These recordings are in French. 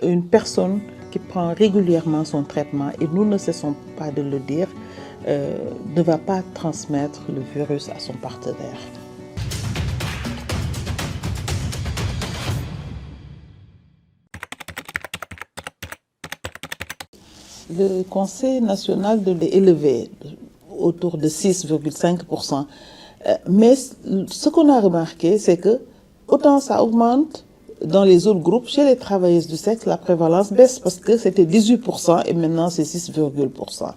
une personne qui prend régulièrement son traitement, et nous ne cessons pas de le dire, ne va pas transmettre le virus à son partenaire. Le Conseil national de l'élevé autour de 6,5%. Mais ce qu'on a remarqué, c'est que autant ça augmente dans les autres groupes, chez les travailleuses du sexe, la prévalence baisse parce que c'était 18% et maintenant c'est 6,%.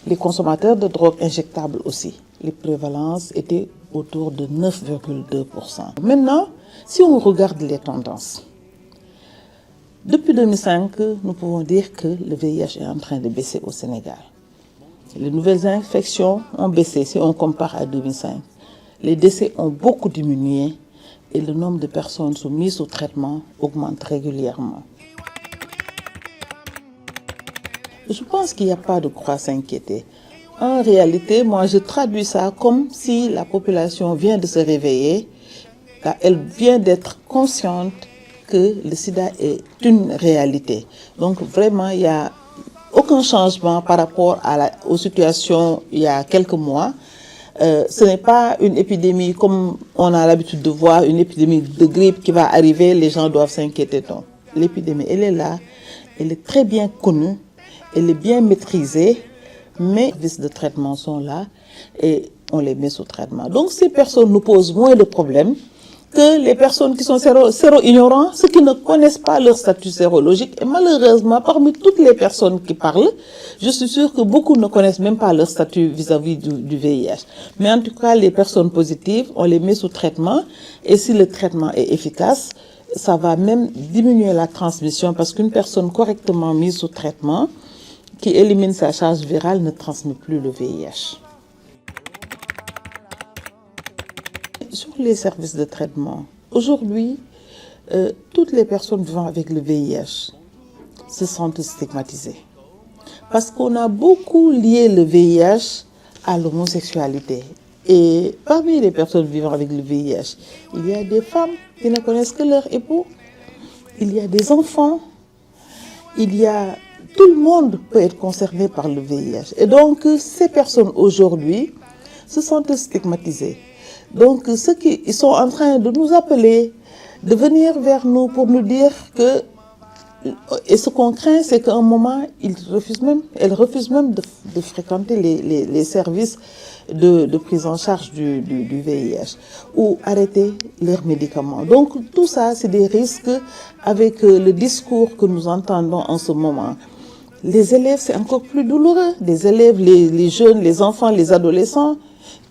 Les consommateurs de drogue injectables aussi, les prévalences étaient autour de 9,2%. Maintenant, si on regarde les tendances, depuis 2005, nous pouvons dire que le VIH est en train de baisser au Sénégal. Les nouvelles infections ont baissé si on compare à 2005. Les décès ont beaucoup diminué et le nombre de personnes soumises au traitement augmente régulièrement. Je pense qu'il n'y a pas de quoi s'inquiéter. En réalité, moi je traduis ça comme si la population vient de se réveiller, elle vient d'être consciente que le sida est une réalité. Donc vraiment, il n'y a aucun changement par rapport aux situations il y a quelques mois. Ce n'est pas une épidémie comme on a l'habitude de voir, une épidémie de grippe qui va arriver, les gens doivent s'inquiéter. Non. L'épidémie, elle est là, elle est très bien connue, elle est bien maîtrisée, mais les services de traitement sont là et on les met sous traitement. Donc ces personnes nous posent moins de problèmes que les personnes qui sont séro-ignorants, ceux qui ne connaissent pas leur statut sérologique. Et malheureusement, parmi toutes les personnes qui parlent, je suis sûre que beaucoup ne connaissent même pas leur statut vis-à-vis du VIH. Mais en tout cas, les personnes positives, on les met sous traitement. Et si le traitement est efficace, ça va même diminuer la transmission parce qu'une personne correctement mise sous traitement, qui élimine sa charge virale, ne transmet plus le VIH. Sur les services de traitement, aujourd'hui, toutes les personnes vivant avec le VIH se sentent stigmatisées. Parce qu'on a beaucoup lié le VIH à l'homosexualité. Et parmi les personnes vivant avec le VIH, il y a des femmes qui ne connaissent que leur époux, il y a des enfants, tout le monde peut être concerné par le VIH. Et donc, ces personnes aujourd'hui se sentent stigmatisées. Donc, ceux qui sont en train de nous appeler, de venir vers nous pour nous dire que, et ce qu'on craint, c'est qu'à un moment, elles refusent même de fréquenter les services de prise en charge du VIH ou arrêter leurs médicaments. Donc, tout ça, c'est des risques avec le discours que nous entendons en ce moment. Les élèves, c'est encore plus douloureux. Les élèves, les jeunes, les enfants, les adolescents,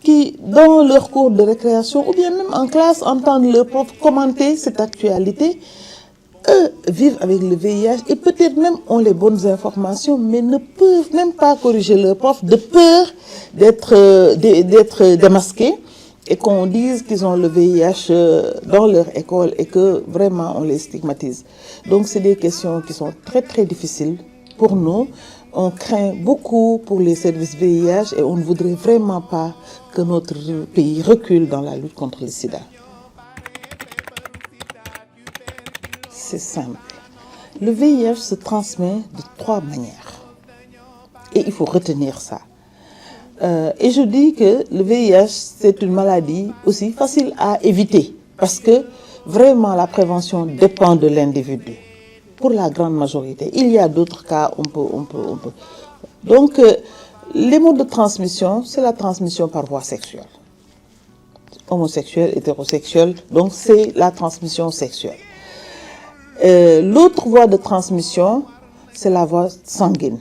qui, dans leur cours de récréation ou bien même en classe, entendent leur prof commenter cette actualité, eux vivent avec le VIH et peut-être même ont les bonnes informations, mais ne peuvent même pas corriger leur prof de peur d'être démasqués et qu'on dise qu'ils ont le VIH dans leur école et que vraiment on les stigmatise. Donc c'est des questions qui sont très très difficiles pour nous. On craint beaucoup pour les services VIH et on ne voudrait vraiment pas que notre pays recule dans la lutte contre le sida. C'est simple. Le VIH se transmet de 3 manières. Et il faut retenir ça. Et je dis que le VIH, c'est une maladie aussi facile à éviter. Parce que vraiment la prévention dépend de l'individu. Pour la grande majorité. Il y a d'autres cas, on peut. Donc, les modes de transmission, c'est la transmission par voie sexuelle. Homosexuel, hétérosexuel, donc c'est la transmission sexuelle. L'autre voie de transmission, c'est la voie sanguine.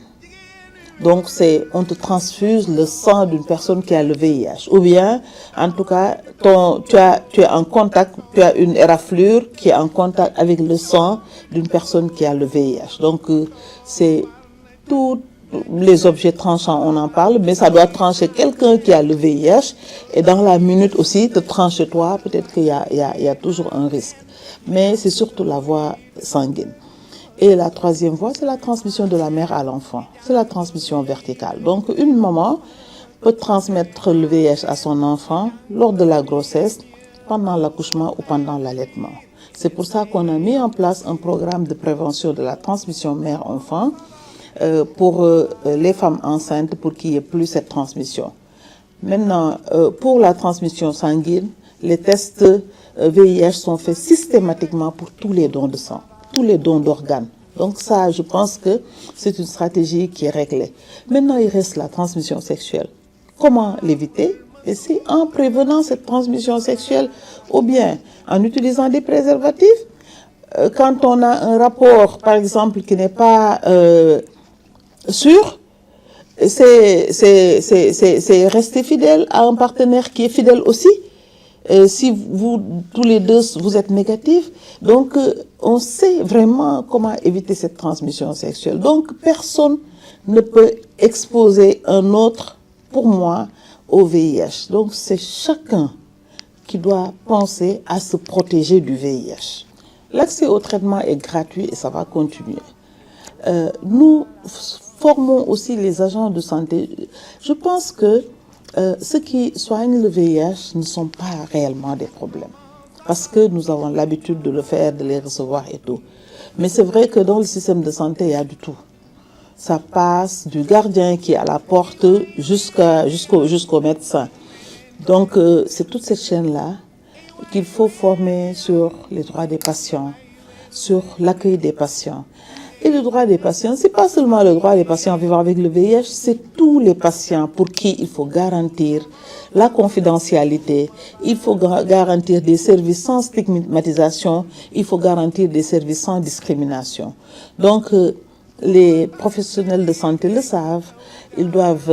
Donc, on te transfuse le sang d'une personne qui a le VIH. Ou bien, en tout cas, tu es en contact, tu as une éraflure qui est en contact avec le sang d'une personne qui a le VIH. Donc, c'est tous les objets tranchants, on en parle, mais ça doit trancher quelqu'un qui a le VIH. Et dans la minute aussi, te tranche toi, peut-être qu'il y a toujours un risque. Mais c'est surtout la voie sanguine. Et la troisième voie, c'est la transmission de la mère à l'enfant. C'est la transmission verticale. Donc, une maman peut transmettre le VIH à son enfant lors de la grossesse, pendant l'accouchement ou pendant l'allaitement. C'est pour ça qu'on a mis en place un programme de prévention de la transmission mère-enfant pour les femmes enceintes pour qu'il n'y ait plus cette transmission. Maintenant, pour la transmission sanguine, les tests VIH sont faits systématiquement pour tous les dons de sang, tous les dons d'organes. Donc ça, je pense que c'est une stratégie qui est réglée. Maintenant, il reste la transmission sexuelle. Comment l'éviter? Et c'est en prévenant cette transmission sexuelle ou bien en utilisant des préservatifs. Quand on a un rapport, par exemple, qui n'est pas sûr, c'est rester fidèle à un partenaire qui est fidèle aussi. Si vous, tous les deux, vous êtes négatifs, donc on sait vraiment comment éviter cette transmission sexuelle. Donc personne ne peut exposer un autre, pour moi, au VIH. Donc c'est chacun qui doit penser à se protéger du VIH. L'accès au traitement est gratuit et ça va continuer. Nous formons aussi les agents de santé. Je pense que ceux qui soignent le VIH ne sont pas réellement des problèmes. Parce que nous avons l'habitude de le faire, de les recevoir et tout. Mais c'est vrai que dans le système de santé, il y a du tout. Ça passe du gardien qui est à la porte jusqu'au médecin. Donc c'est toute cette chaîne-là qu'il faut former sur les droits des patients, sur l'accueil des patients. Et le droit des patients, c'est pas seulement le droit des patients vivant avec le VIH, c'est tous les patients pour qui il faut garantir la confidentialité, il faut garantir des services sans stigmatisation, il faut garantir des services sans discrimination. Donc, les professionnels de santé le savent, ils doivent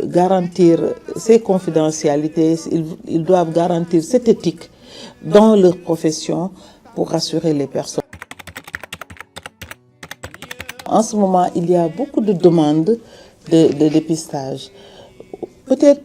garantir ces confidentialités, ils doivent garantir cette éthique dans leur profession pour rassurer les personnes. En ce moment, il y a beaucoup de demandes de dépistage. Peut-être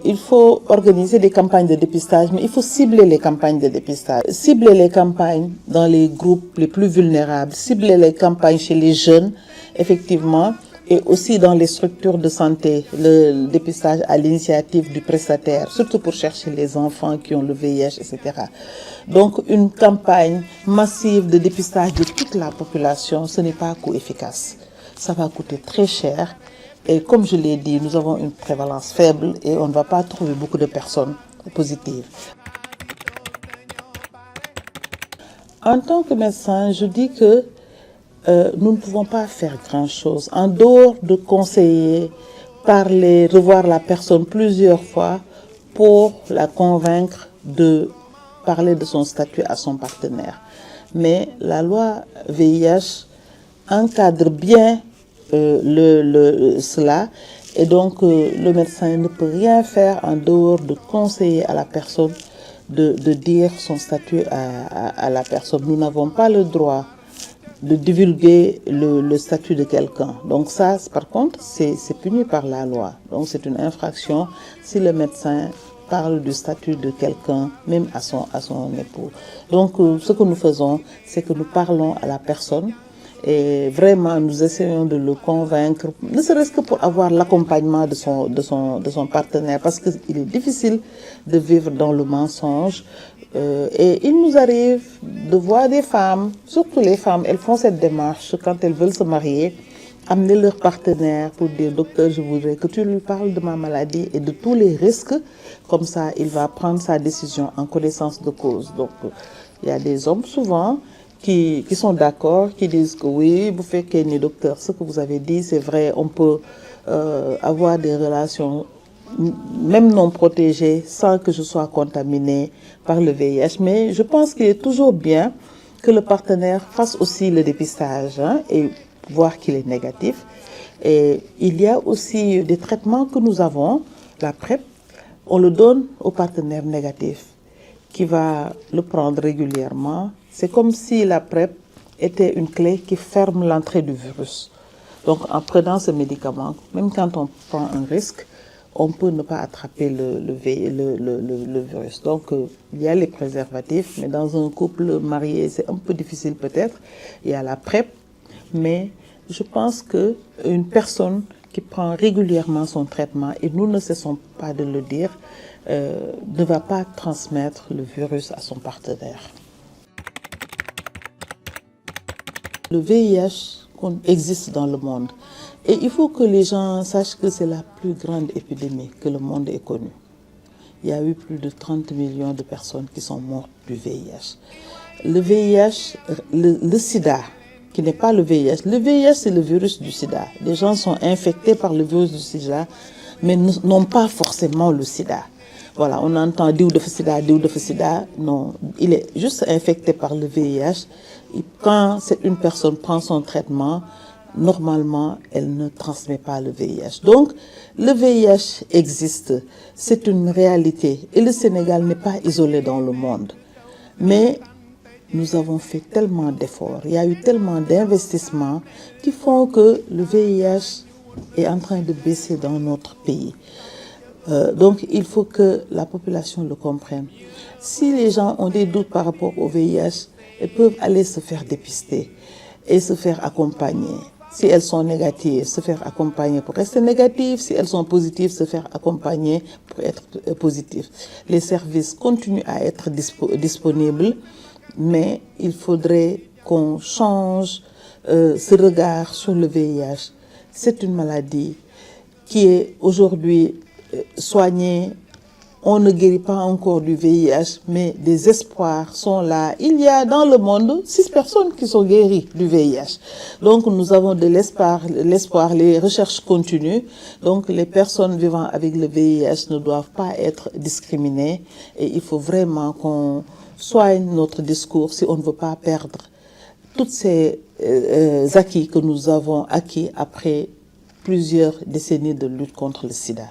il faut organiser des campagnes de dépistage, mais il faut cibler les campagnes de dépistage. Cibler les campagnes dans les groupes les plus vulnérables, cibler les campagnes chez les jeunes, effectivement, et aussi dans les structures de santé, le dépistage à l'initiative du prestataire, surtout pour chercher les enfants qui ont le VIH, etc. Donc une campagne massive de dépistage de toute la population, ce n'est pas coût efficace. Ça va coûter très cher. Et comme je l'ai dit, nous avons une prévalence faible et on ne va pas trouver beaucoup de personnes positives. En tant que médecin, je dis que nous ne pouvons pas faire grand-chose. En dehors de conseiller, parler, revoir la personne plusieurs fois pour la convaincre de parler de son statut à son partenaire. Mais la loi VIH encadre bien cela et donc le médecin ne peut rien faire en dehors de conseiller à la personne de dire son statut à la personne. Nous n'avons pas le droit de divulguer le statut de quelqu'un. Donc ça, par contre, c'est puni par la loi. Donc c'est une infraction si le médecin parle du statut de quelqu'un, même à son époux. Donc ce que nous faisons, c'est que nous parlons à la personne et vraiment nous essayons de le convaincre, ne serait-ce que pour avoir l'accompagnement de son partenaire, parce qu'il est difficile de vivre dans le mensonge. Et il nous arrive de voir des femmes, surtout les femmes, elles font cette démarche quand elles veulent se marier, amener leur partenaire pour dire: docteur, je voudrais que tu lui parles de ma maladie et de tous les risques, comme ça il va prendre sa décision en connaissance de cause. Donc il y a des hommes souvent qui sont d'accord, qui disent que oui, vous faites qu'il y ait docteur, ce que vous avez dit c'est vrai, on peut avoir des relations même non protégées sans que je sois contaminée par le VIH. Mais je pense qu'il est toujours bien que le partenaire fasse aussi le dépistage et voir qu'il est négatif. Et il y a aussi des traitements que nous avons, la PrEP, on le donne au partenaire négatif qui va le prendre régulièrement. C'est comme si la PrEP était une clé qui ferme l'entrée du virus. Donc en prenant ce médicament, même quand on prend un risque, on peut ne pas attraper le virus. Donc il y a les préservatifs, mais dans un couple marié, c'est un peu difficile peut-être. Il y a la PrEP, mais je pense qu'une personne qui prend régulièrement son traitement, et nous ne cessons pas de le dire, ne va pas transmettre le virus à son partenaire. Le VIH existe dans le monde et il faut que les gens sachent que c'est la plus grande épidémie que le monde ait connue. Il y a eu plus de 30 millions de personnes qui sont mortes du VIH. Le VIH, le sida, qui n'est pas le VIH. Le VIH, c'est le virus du sida. Les gens sont infectés par le virus du sida, mais n'ont pas forcément le sida. Voilà, on entend diou de sida, diou de sida. Non, il est juste infecté par le VIH. Et quand une personne prend son traitement, normalement, elle ne transmet pas le VIH. Donc, le VIH existe, c'est une réalité. Et le Sénégal n'est pas isolé dans le monde. Mais nous avons fait tellement d'efforts, il y a eu tellement d'investissements qui font que le VIH est en train de baisser dans notre pays. Donc, il faut que la population le comprenne. Si les gens ont des doutes par rapport au VIH, ils peuvent aller se faire dépister et se faire accompagner. Si elles sont négatives, se faire accompagner pour rester négatives. Si elles sont positives, se faire accompagner pour être positives. Les services continuent à être disponibles, mais il faudrait qu'on change ce regard sur le VIH. C'est une maladie qui est aujourd'hui soignée. On ne guérit pas encore du VIH, mais des espoirs sont là. Il y a dans le monde 6 personnes qui sont guéries du VIH. Donc nous avons de l'espoir, les recherches continuent. Donc les personnes vivant avec le VIH ne doivent pas être discriminées. Et il faut vraiment qu'on soigne notre discours si on ne veut pas perdre tous ces acquis que nous avons acquis après plusieurs décennies de lutte contre le sida.